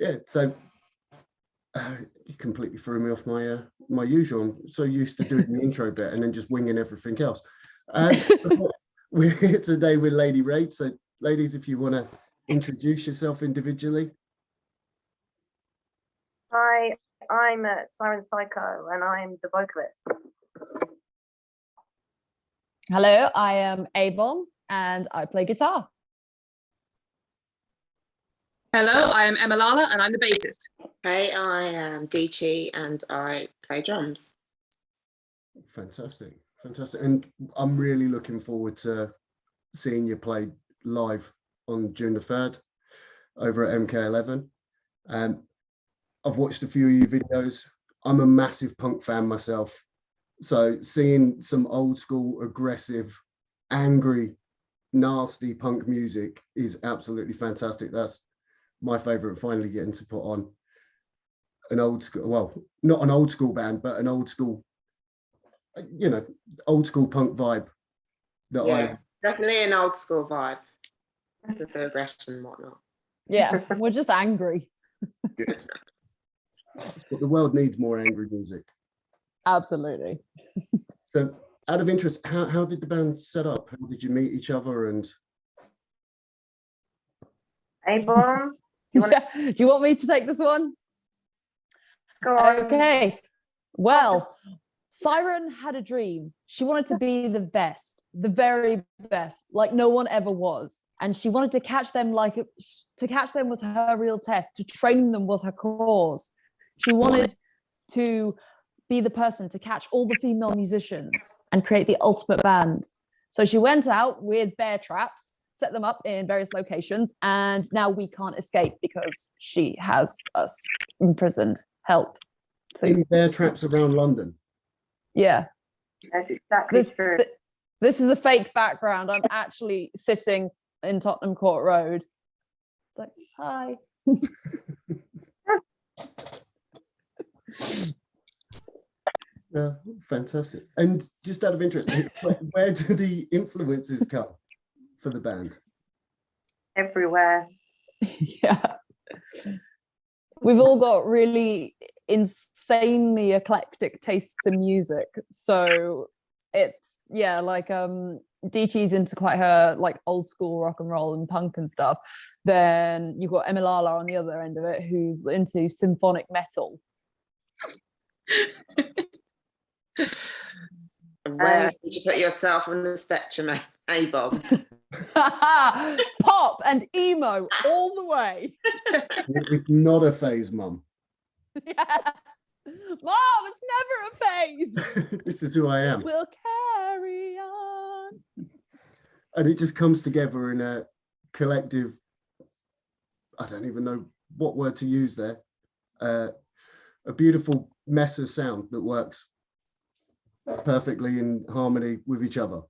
Yeah, so you completely threw me off my my usual. I'm so used to doing the intro bit and then just winging everything else. We're here today with Lady Rage. So, ladies, if you want to introduce yourself individually. Hi, I'm Siren Psycho, and I'm the vocalist. Hello, I am A-Bomb, and I play guitar. Hello, I am Emma Lala, and I'm the bassist. Hey, I am Dichi, and I play drums. Fantastic, fantastic. And I'm really looking forward to seeing you play live on June the 3rd over at MK11. I've watched a few of your videos. I'm a massive punk fan myself. So seeing some old school, aggressive, angry, nasty punk music is absolutely fantastic. That's my favorite, finally getting to put on an old school, well, not an old school band, but an old school, you know, old school punk vibe. Definitely an old school vibe with the aggression and whatnot. Yeah, we're just angry. Good. But the world needs more angry music. Absolutely. So, out of interest, how did the band set up? How did you meet each other? And A-Bomb, do you want me to take this one? go on. Okay. Well, Siren had a dream. She wanted to be the best, the very best, like no one ever was. And she wanted to catch them to catch them was her real test. To train them was her cause. She wanted to be the person to catch all the female musicians and create the ultimate band. So she went out with bear traps, set them up in various locations, and now we can't escape because she has us imprisoned. Help. So, in bear traps around London. yeah. That's exactly true. This is a fake background. I'm actually sitting in Tottenham Court Road. Like, hi. Fantastic. And just out of interest, where do the influences come for the band? Everywhere. Yeah. We've all got really insanely eclectic tastes in music. So it's, yeah, like Dichi's into quite her like old school rock and roll and punk and stuff. Then you've got Emilala on the other end of it, who's into symphonic metal. Where did you put yourself on the spectrum, A-Bomb? Pop and emo all the way. It's not a phase, Mum. Yeah. Mom, it's never a phase. This is who I am. We'll carry on. And it just comes together in a collective, I don't even know what word to use there, a beautiful mess of sound that works perfectly in harmony with each other.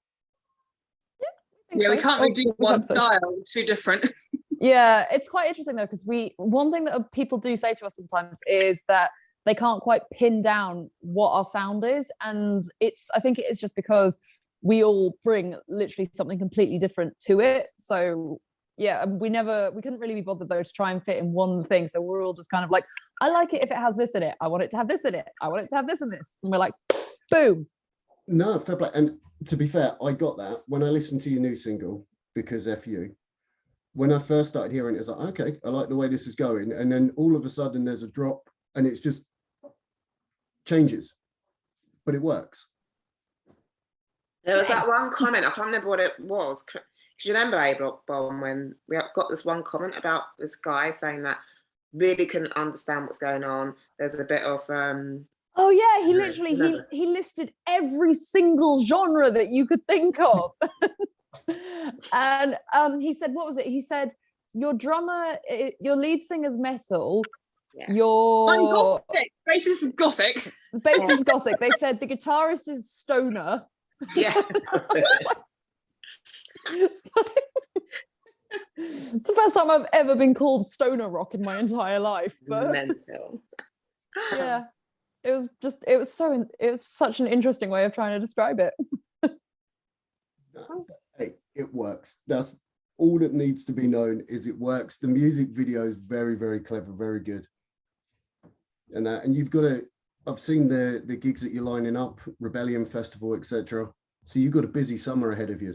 Yeah, we can't really do one so. style, too different. Yeah, it's quite interesting though, because one thing that people do say to us sometimes is that they can't quite pin down what our sound is, and I think it is just because we all bring literally something completely different to it. So yeah, we couldn't really be bothered though to try and fit in one thing. So we're all just kind of like, I like it if it has this in it. I want it to have this in it. I want it to have this in this. And we're like, boom. No, fair play. And to be fair, I got that when I listened to your new single, Because F You. When I first started hearing it, it's like, okay, I like the way this is going. And then all of a sudden there's a drop and it's just changes, but it works. There was that one comment, I can't remember what it was. Do you remember, A-Bomb, when we got this one comment about this guy saying that really couldn't understand what's going on? There's a bit of oh yeah, he literally he listed every single genre that you could think of. And he said, what was it? He said, your drummer, your lead singer's metal, yeah. your I'm gothic. Bassist is gothic. bass is gothic. They said the guitarist is stoner. Yeah. It's the first time I've ever been called stoner rock in my entire life. But Mental. yeah, it was such an interesting way of trying to describe it. Hey, it works. That's all that needs to be known is it works. The music video is very, very clever, very good. And you've got to, I've seen the gigs that you're lining up, Rebellion Festival, etc. So you've got a busy summer ahead of you.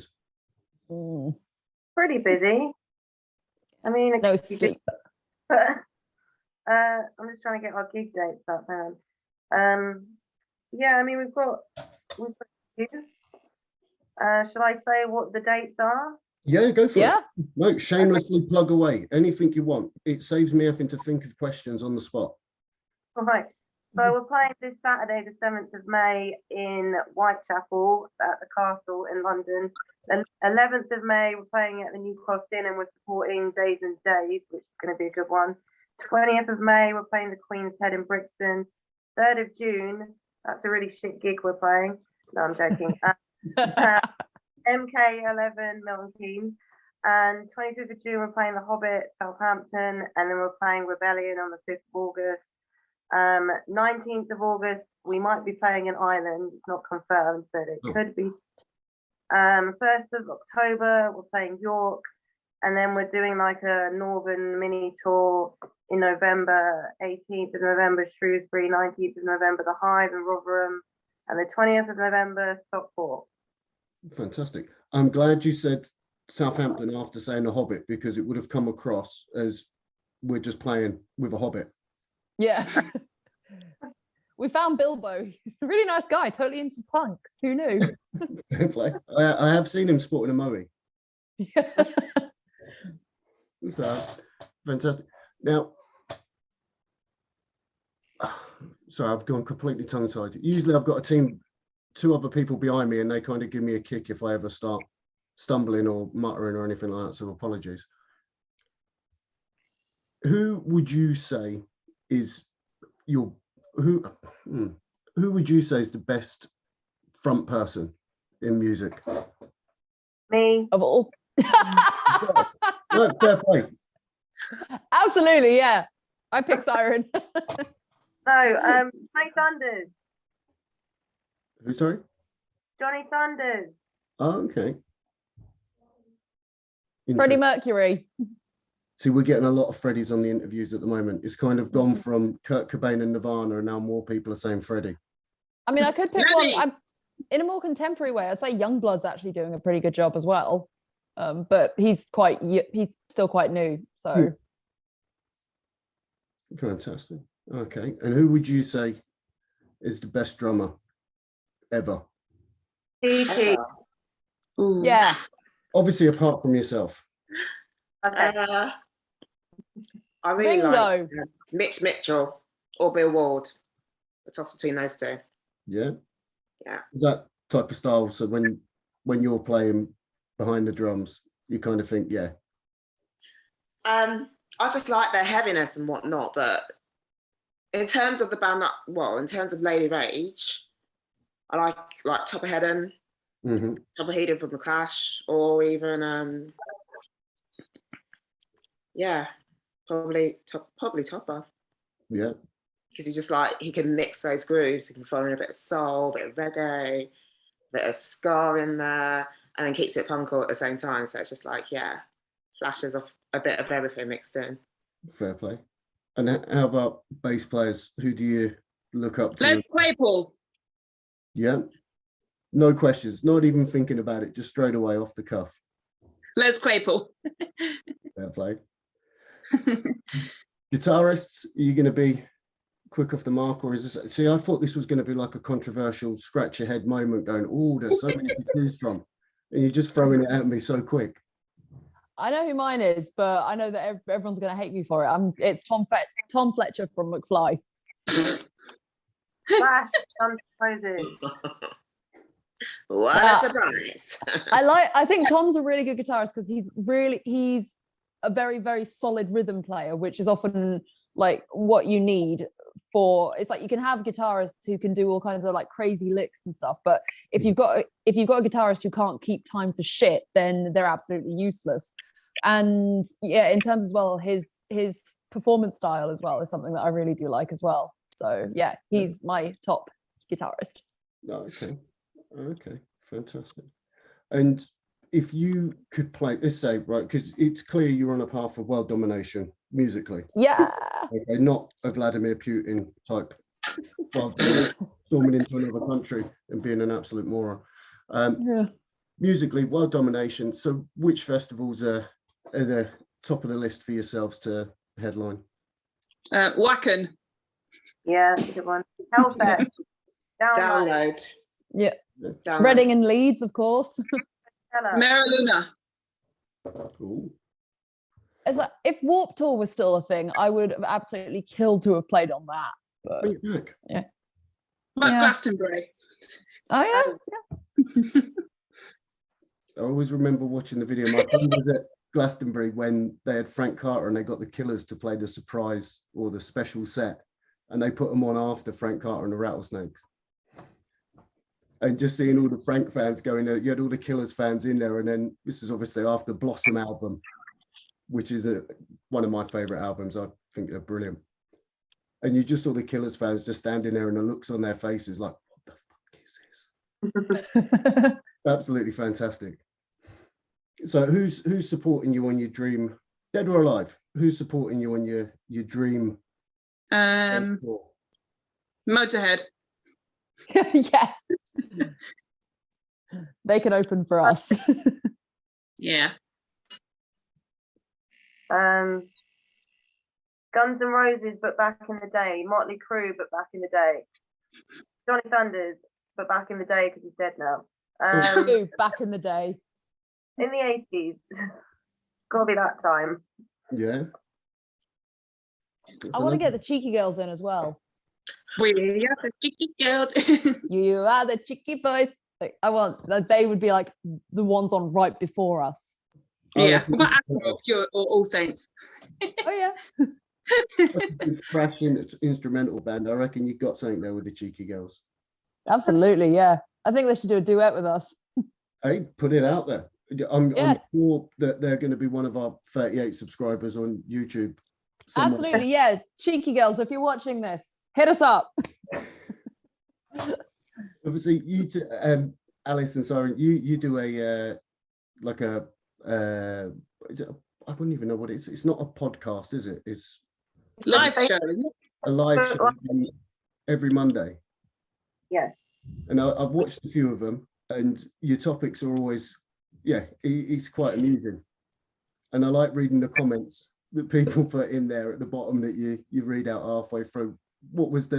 Mm, Pretty busy. I mean, no you do- sleep. I'm just trying to get our gig dates up, man. Yeah, I mean, we've got you. Shall I say what the dates are? Yeah, go for Yeah. it. No, shamelessly plug away. Anything you want. It saves me having to think of questions on the spot. All right. So we're playing this Saturday, the 7th of May in Whitechapel at the Castle in London. The 11th of May, we're playing at the New Cross Inn and we're supporting Days and Days, which is going to be a good one. 20th of May, we're playing the Queen's Head in Brixton. 3rd of June, that's a really shit gig we're playing. No, I'm joking. MK11 Milton Keynes. And 25th of June, we're playing The Hobbit, Southampton. And then we're playing Rebellion on the 5th of August. 19th of August, we might be playing in Ireland. It's not confirmed, but it could be. 1st of October, we're playing York. And then we're doing like a Northern mini tour in November. 18th of November, Shrewsbury. 19th of November, The Hive in Rotherham. And the 20th of November, Stockport. Fantastic. I'm glad you said Southampton after saying The Hobbit, because it would have come across as we're just playing with a Hobbit. Yeah. We found Bilbo. He's a really nice guy, totally into punk. Who knew? Fair play. I have seen him sporting a Moe. Yeah. So fantastic. Now, sorry, I've gone completely tongue-tied. Usually I've got a team, 2 other people behind me, and they kind of give me a kick if I ever start stumbling or muttering or anything like that, so apologies. Who would you say is your, who would you say is the best front person in music? Me. Of all. No, fair play. Absolutely, yeah. I pick Siren. No, Johnny Thunders. Who, sorry? Johnny Thunders. Oh, okay. Freddie Interesting. Mercury. See, we're getting a lot of Freddies on the interviews at the moment. It's kind of gone from Kurt Cobain and Nirvana, and now more people are saying Freddie. I mean, I could pick one. Lemmy. In a more contemporary way, I'd say Youngblood's actually doing a pretty good job as well. But he's still quite new. So Fantastic. Okay. And who would you say is the best drummer ever? T.T. Ooh. yeah. Obviously, apart from yourself. Okay. I really like Bingo. Mitch Mitchell or Bill Ward. The toss between those 2. Yeah. Yeah. That type of style. So when you're playing behind the drums, you kind of think, yeah. I just like their heaviness and whatnot, but in terms of the band in terms of Lady Rage, I like Topper Headon, Mm-hmm. Topper Headon from The Clash, or even probably Topper, Yeah. because he's just like, he can mix those grooves. He can throw in a bit of soul, a bit of reggae, a bit of ska in there, and then keeps it punkle at the same time. So it's just like, yeah, flashes of a bit of everything mixed in. Fair play. And how about bass players? Who do you look up to? Les Claypool. Yeah. No questions. Not even thinking about it. Just straight away off the cuff. Les Claypool. Fair play. Guitarists, are you going to be quick off the mark, or is this? See, I thought this was going to be like a controversial scratch your head moment, going, "Oh, there's so many to choose from," and you're just throwing it at me so quick. I know who mine is, but I know that everyone's going to hate me for it. It's Tom Fletcher from McFly. Flash Unposes. What a surprise. I think Tom's a really good guitarist because he's a very, very solid rhythm player, which is often like what you need for. It's like you can have guitarists who can do all kinds of like crazy licks and stuff, but if you've got a guitarist who can't keep time for shit, then they're absolutely useless. And yeah, in terms as well, his performance style as well is something that I really do like as well. So yeah, he's my top guitarist. Okay, fantastic. And if you could play, let's say, right, because it's clear you're on a path of world domination musically. Yeah. Okay, not a Vladimir Putin type, well, storming into another country and being an absolute moron. Yeah. Musically, world domination. So, which festivals are the top of the list for yourselves to headline? Wacken. Yeah, that's a good one. Hellfest. Download. Download. Yeah. Download. Reading and Leeds, of course. Stella. Mera Luna. Ooh. It's like, if Warped Tour was still a thing, I would have absolutely killed to have played on that. But, Bring it back. But Yeah. Glastonbury. oh yeah. I always remember watching the video. My friend was at Glastonbury when they had Frank Carter and they got the Killers to play the surprise or the special set, and they put them on after Frank Carter and the Rattlesnakes. And just seeing all the Frank fans going there, you had all the Killers fans in there, and then this is obviously after Blossom album, which is one of my favorite albums. I think they're brilliant. And you just saw the Killers fans just standing there, and the looks on their faces like, what the fuck is this? Absolutely fantastic. So who's supporting you on your dream, dead or alive? Who's supporting you on your dream? Tour? Motorhead. Yeah. They can open for us. Yeah. Guns N' Roses, but back in the day. Motley Crue, but back in the day. Johnny Thunders, but back in the day because he's dead now. Ooh, back in the day. In the 80s. Gotta be that time. Yeah. I want to get the Cheeky Girls in as well. We are the cheeky girls. You are the cheeky boys. Like, I want that they would be like the ones on right before us. Yeah. What about Aperol or All Saints? Oh yeah. Thrash instrumental band. I reckon you've got something there with the Cheeky Girls. Absolutely, yeah. I think they should do a duet with us. Hey, put it out there. I'm Yeah. sure that they're going to be one of our 38 subscribers on YouTube. somewhere. Absolutely, yeah. Cheeky Girls, if you're watching this, hit us up. Obviously, you two, Alice and Siren, you do a like a is it I wouldn't even know what it is. It's not a podcast, is it? It's Live show. Isn't it? a live show every Monday. Yes. And I've watched a few of them, and your topics are always, it's quite amusing. And I like reading the comments that people put in there at the bottom that you read out halfway through. What was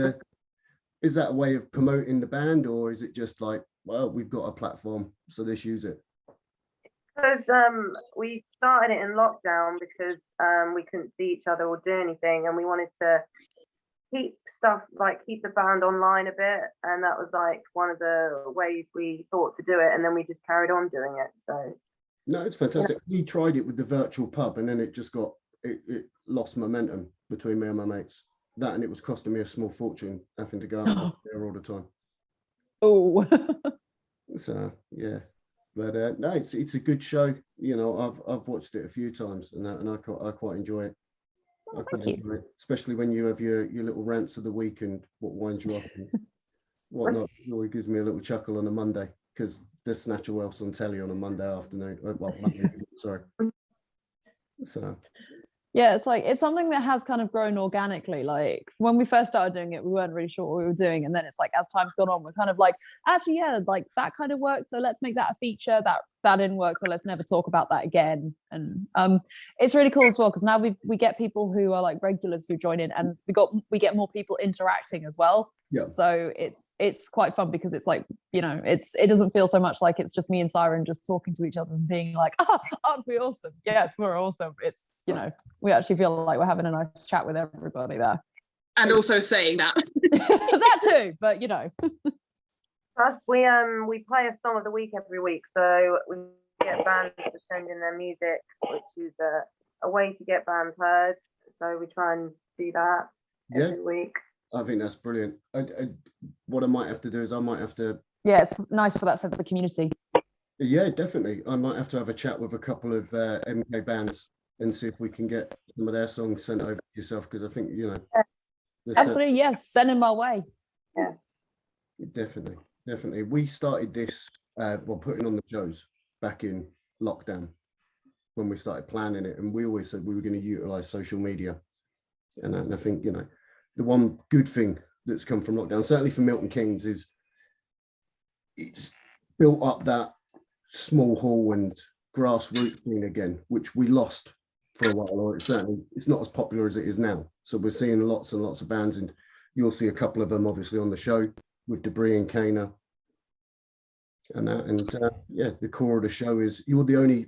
is that a way of promoting the band, or is it just like, well, we've got a platform, so let's use it? Because we started it in lockdown because we couldn't see each other or do anything, and we wanted to keep the band online a bit, and that was like one of the ways we thought to do it, and then we just carried on doing it. So No, it's fantastic. We tried it with the virtual pub, and then it just it lost momentum between me and my mates. That, and it was costing me a small fortune having to go out there all the time. Oh. So yeah, but no, it's a good show. You know, I've watched it a few times, and I quite enjoy it. I quite Thank you. enjoy it, especially when you have your little rants of the week and what winds you up and whatnot. It always gives me a little chuckle on a Monday because there's Snatcher Wells on telly on a Monday afternoon. Well, Monday evening, sorry. So Yeah, it's something that has kind of grown organically. Like when we first started doing it, we weren't really sure what we were doing. And then it's like, as time's gone on, we're kind of like, actually, yeah, like that kind of worked. So let's make that a feature. That didn't work. So let's never talk about that again. And it's really cool as well, because now we get people who are like regulars who join in, and we get more people interacting as well. Yeah. So it's quite fun because it's like, you know, it doesn't feel so much like it's just me and Siren just talking to each other and being like, aren't we awesome? Yes, we're awesome. It's, you know, we actually feel like we're having a nice chat with everybody there. And also saying that. That too, but you know. plus we play a song of the week every week, so we get bands to send in their music, which is a way to get bands heard. So we try and do that every week. I think that's brilliant. What I might have to do is Yeah, it's nice for that sense of community. Yeah, definitely. I might have to have a chat with a couple of MK bands and see if we can get some of their songs sent over to yourself, because I think, you know. Absolutely, yes. Send them my way. Yeah. Definitely. We started this, putting on the shows back in lockdown when we started planning it, and we always said we were going to utilize social media. And I think, you know, the one good thing that's come from lockdown, certainly for Milton Keynes, is it's built up that small hall and grassroots scene again, which we lost for a while, or it's not as popular as it is now. So we're seeing lots and lots of bands, and you'll see a couple of them obviously on the show with Debris and Kana and that. And yeah, the core of the show is you're the only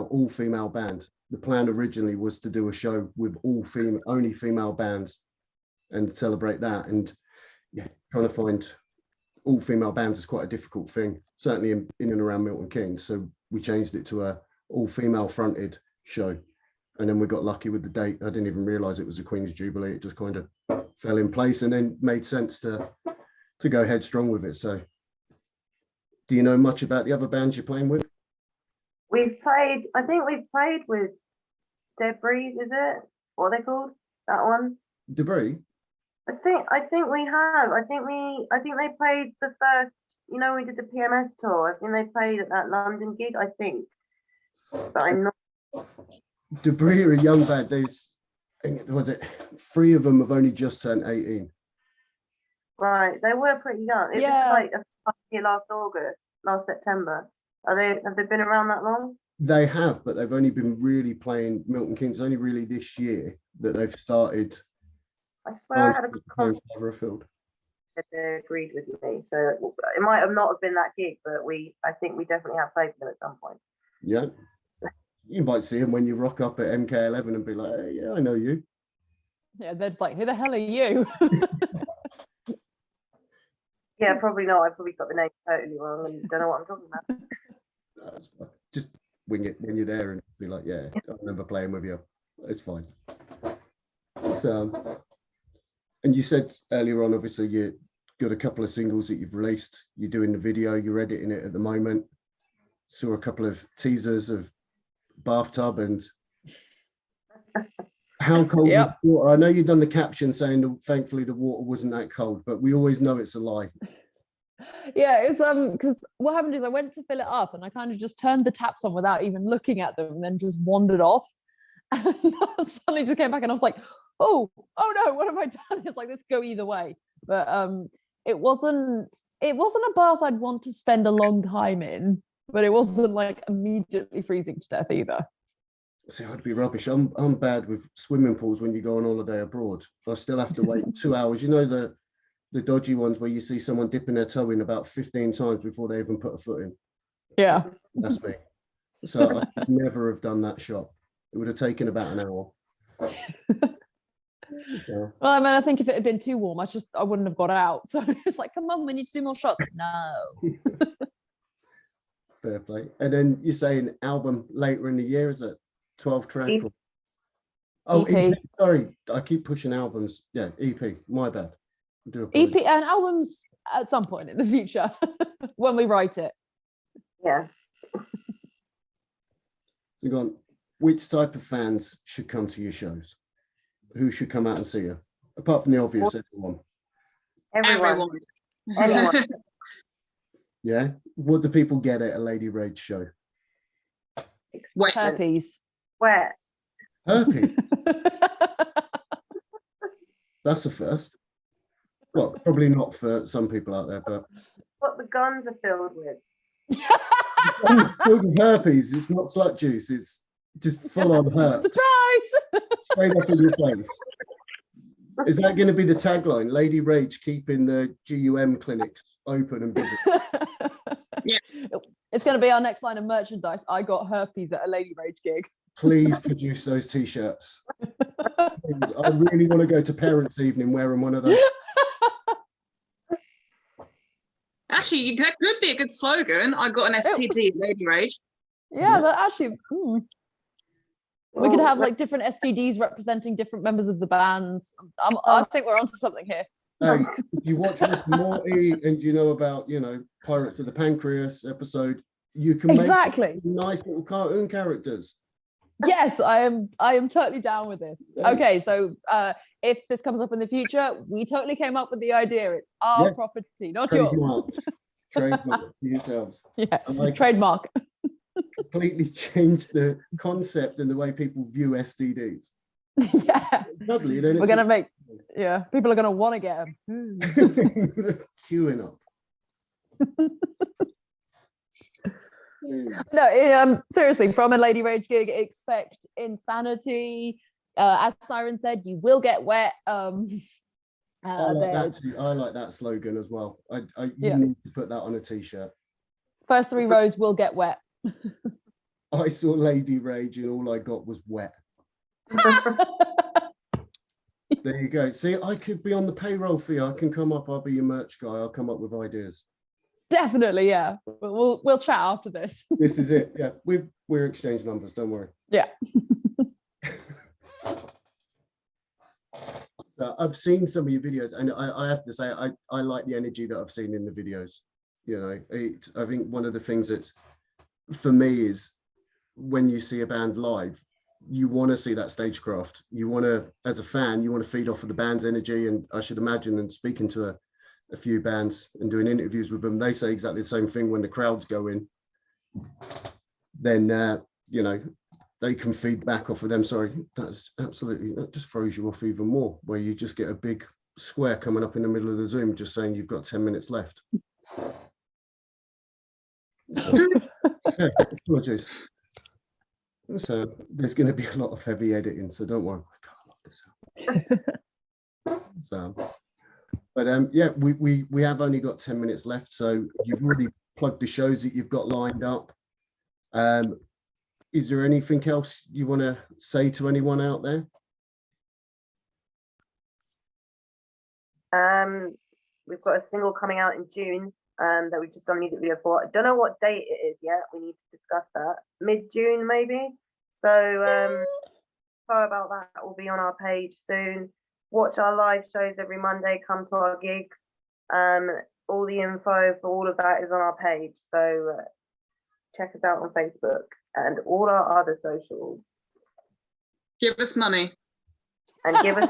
all female band. The plan originally was to do a show with only female bands and celebrate that. And yeah, trying to find all female bands is quite a difficult thing, certainly in and around Milton Keynes. So we changed it to a all female fronted show. And then we got lucky with the date. I didn't even realize it was a Queen's Jubilee. It just kind of fell in place and then made sense to go headstrong with it. So do you know much about the other bands you're playing with? I think we've played with Debris, is it? What are they called? That one? Debris? I think we have. I think they played the first, you know, we did the PMS tour. I think they played at that London gig, I think. But I'm not. Debris are a young band. Was it 3 of them have only just turned 18? Right, they were pretty young. It was like last September. Have they been around that long? They have, but they've only been really playing Milton Keynes only really this year that they've started. I swear I had a conversation further afield. that they agreed with me. So it might have not have been that gig, but I think we definitely have played with them at some point. Yeah. You might see them when you rock up at MK11 and be like, hey, yeah, I know you. Yeah, they're just like, who the hell are you? Yeah, probably not. I probably got the name totally wrong and don't know what I'm talking about. That's fine. Just wing it when you're there and be like, yeah, I remember playing with you. It's fine. So, and you said earlier on, obviously, you got a couple of singles that you've released. You're doing the video, you're editing it at the moment. Saw a couple of teasers of Bathtub and how cold was the water? I know you've done the caption saying that thankfully the water wasn't that cold, but we always know it's a lie. Yeah, it was because what happened is I went to fill it up and I kind of just turned the taps on without even looking at them and then just wandered off. And I suddenly just came back and I was like, oh no, what have I done? It's like this go either way. But it wasn't a bath I'd want to spend a long time in, but it wasn't like immediately freezing to death either. See, I'd be rubbish. I'm bad with swimming pools when you go on holiday abroad. I still have to wait 2 hours. You know the dodgy ones where you see someone dipping their toe in about 15 times before they even put a foot in. Yeah. That's me. So I could never have done that shot. It would have taken about an hour. Yeah. Well, I mean, I think if it had been too warm, I wouldn't have got out. So it's like, come on, we need to do more shots. No. Fair play. And then you're saying album later in the year, is it 12 track? EP. Oh, EP. Sorry, I keep pushing albums. Yeah, EP. My bad. I do EP apologize. and albums at some point in the future when we write it. Yeah. So go on. Which type of fans should come to your shows? Who should come out and see you? Apart from the obvious, everyone. Everyone. Anyone. Yeah. What do people get at a Lady Rage show? Wait, Herpes. Where? Herpes. That's the first. Well, probably not for some people out there, but What the guns are filled with. it's filled with herpes. It's not slut juice. It's just full on herpes. Surprise! Straight up in your face. Is that going to be the tagline? Lady Rage keeping the GUM clinics open and busy. It's going to be our next line of merchandise. I got herpes at a Lady Rage gig. Please produce those t-shirts. Please, I really want to go to parents' evening wearing one of those. actually, that could be a good slogan. I got an STD, Lady Rage. Yeah, that actually. We could have like different STDs representing different members of the bands. I think we're onto something here. Hey, if you watch Rick and Morty and you know about, Pirates of the Pancreas episode, you can Exactly. make nice little cartoon characters. Yes, I am totally down with this. Yeah. Okay, so if this comes up in the future, we totally came up with the idea. It's our property, not yours. Trademark. Trademark for yourselves. Yeah, I like it. trademark. completely changed the concept and the way people view STDs. Yeah, Suddenly, then we're gonna make. Yeah, people are gonna want to get them. queuing up. No, seriously, from a Lady Rage gig, expect insanity. As Siren said, you will get wet. I like there's that slogan as well. You Yeah. need to put that on a t-shirt. first 3 rows will get wet. I saw Lady Rage and all I got was wet. There you go. See, I could be on the payroll fee. I can come up. I'll be your merch guy. I'll come up with ideas. Definitely, yeah. We'll chat after this. This is it. Yeah, we're exchanging numbers. Don't worry. Yeah. So I've seen some of your videos, and I have to say I like the energy that I've seen in the videos. You know, I think one of the things that's for me is when you see a band live, you want to see that stagecraft. You want to, as a fan, you want to feed off of the band's energy. And I should imagine, and speaking to a few bands and doing interviews with them, they say exactly the same thing. When the crowds go in, then you know, they can feed back off of them. Sorry, that's absolutely, that just throws you off even more, where you just get a big square coming up in the middle of the Zoom just saying you've got 10 minutes left. So, yeah, apologies. So there's going to be a lot of heavy editing, so don't worry, I can't lock this out. So, but yeah, we have only got 10 minutes left, so you've already plugged the shows that you've got lined up. Is there anything else you want to say to anyone out there? We've got a single coming out in June that we've just done a music video for. I don't know what date it is yet. We need to discuss that. Mid-June, maybe. So sorry about that. That will be on our page soon. Watch our live shows every Monday. Come to our gigs. All the info for all of that is on our page. So check us out on Facebook and all our other socials. Give us money. And give us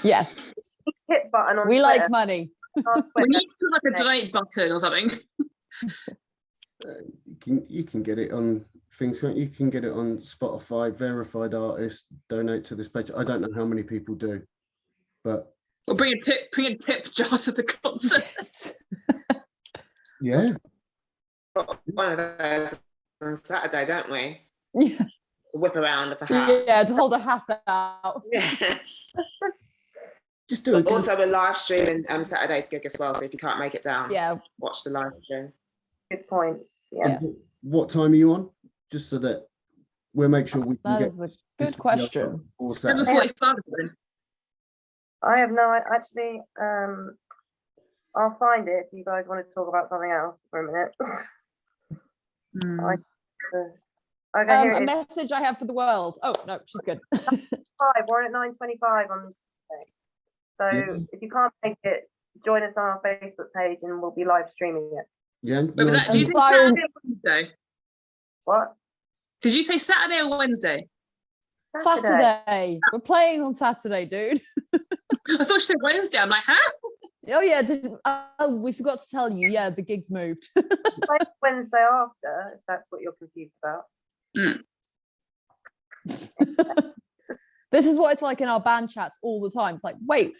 Yes, a hit button on we Twitter. like money. On We Twitter. need to put like a donate button or something. You can get it on things. You can get it on Spotify, verified artists, donate to this page. I don't know how many people do, but Or bring a tip jar to the concert. yeah, Got one of those on Saturday, don't we? Yeah, Whip around of a hat. yeah, to hold a hat out. Yeah. just do it. Also, we're live streaming Saturday's gig as well. So if you can't make it down, Yeah, watch the live stream. Good point. Yeah. What time are you on? Just so that we'll make sure we can that get is a this good video question. up for Saturday. 7:45 then. I have no, actually, I'll find it if you guys want to talk about something else for a minute. Okay, here A it is. message I have for the world. Oh no, she's good. We're at 9:25 on Tuesday. So Yeah. if you can't make it, join us on our Facebook page and we'll be live streaming it. Yeah. Wait, was that, did you say Siren- Saturday or Wednesday? What? Did you say Saturday or Wednesday? Saturday. We're playing on Saturday, dude. I thought you said Wednesday. I'm like, huh? Oh yeah, we forgot to tell you. Yeah, the gig's moved. Play Wednesday after, if that's what you're confused about. This is what it's like in our band chats all the time. It's like, wait,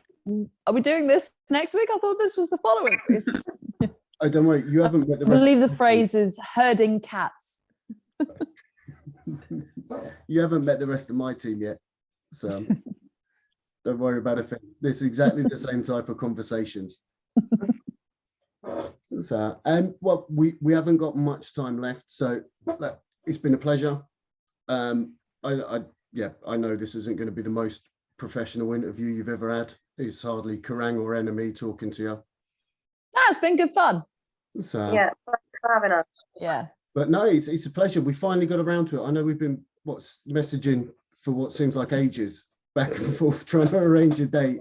are we doing this next week? I thought this was the following. Oh, don't worry, you haven't met the I rest. believe the phrase is herding cats. You haven't met the rest of my team yet, so don't worry about a thing. This is exactly the same type of conversations. So, and well, we haven't got much time left, so look, it's been a pleasure. I know this isn't going to be the most professional interview you've ever had. It's hardly Kerrang or Enemy talking to you. It's been good fun. So, Yeah, thanks for having us. Yeah. but no, it's a pleasure. We finally got around to it. I know we've been messaging for what seems like ages, back and forth, trying to arrange a date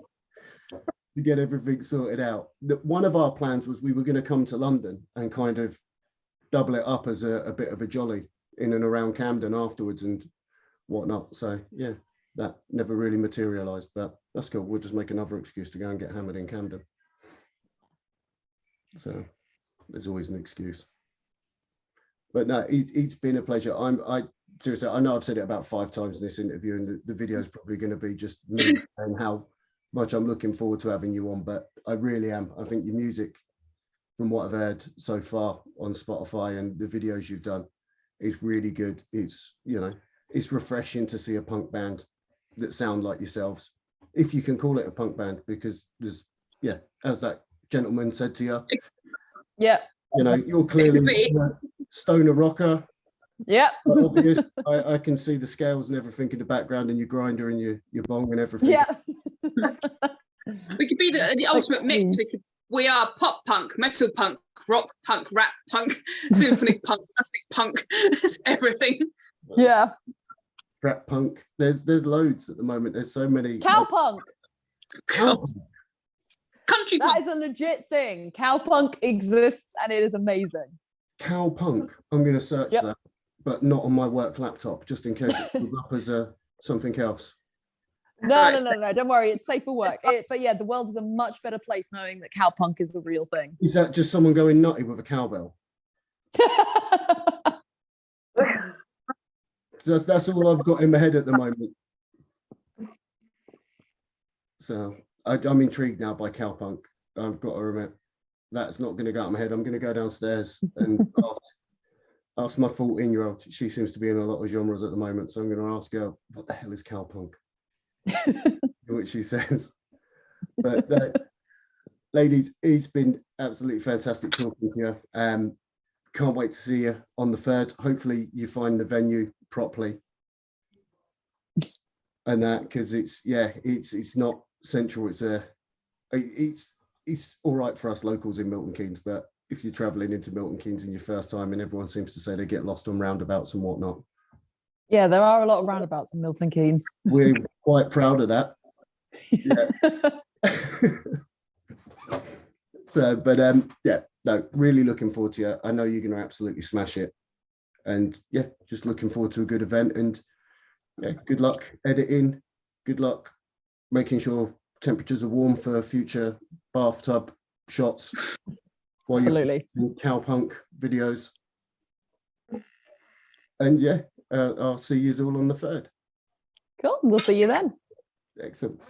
to get everything sorted out. One of our plans was we were going to come to London and kind of double it up as a bit of a jolly in and around Camden afterwards and whatnot. So yeah, that never really materialized, but that's cool. We'll just make another excuse to go and get hammered in Camden. So there's always an excuse. But no, it's been a pleasure. I seriously, I know I've said it about 5 times in this interview, and the video is probably going to be just me and how much I'm looking forward to having you on. But I really am. I think your music, from what I've heard so far on Spotify and the videos you've done, is really good. It's, you know, it's refreshing to see a punk band that sound like yourselves, if you can call it a punk band, because there's, yeah, as that gentleman said to you, Yeah. you know, you're clearly a stoner rocker. Yeah. Obvious. I can see the scales and everything in the background, and your grinder and your bong and everything. Yeah. We could be the ultimate mix. We are pop punk, metal punk, rock punk, rap punk, symphony punk, classic punk, everything. Yeah. Rap punk. There's loads at the moment. There's so many. Cowpunk. Cow- Country That punk. is a legit thing. Cowpunk exists and it is amazing. Cowpunk. I'm going to search Yep. that, but not on my work laptop, just in case it comes up as something else. No, don't worry. It's safe for work. But yeah, the world is a much better place knowing that cowpunk is a real thing. Is that just someone going nutty with a cowbell? That's all I've got in my head at the moment. So I'm intrigued now by cowpunk. I've got to admit, that's not going to go out of my head. I'm going to go downstairs and ask my 14-year-old. She seems to be in a lot of genres at the moment, so I'm going to ask her, what the hell is cowpunk? Which she says. But ladies, it's been absolutely fantastic talking to you. Can't wait to see you on the 3rd. Hopefully you find the venue properly, and that, because it's not central. It's all right for us locals in Milton Keynes, but if you're traveling into Milton Keynes in your first time, and everyone seems to say they get lost on roundabouts and whatnot, Yeah, there are a lot of roundabouts in Milton Keynes. we're quite proud of that. Yeah. So, but yeah, no, really looking forward to you. I know you're going to absolutely smash it, and yeah, just looking forward to a good event. And yeah, good luck editing. Good luck making sure temperatures are warm for future bathtub shots while Absolutely. you're doing cowpunk videos. And yeah, I'll see you all on the 3rd. Cool. We'll see you then. Excellent.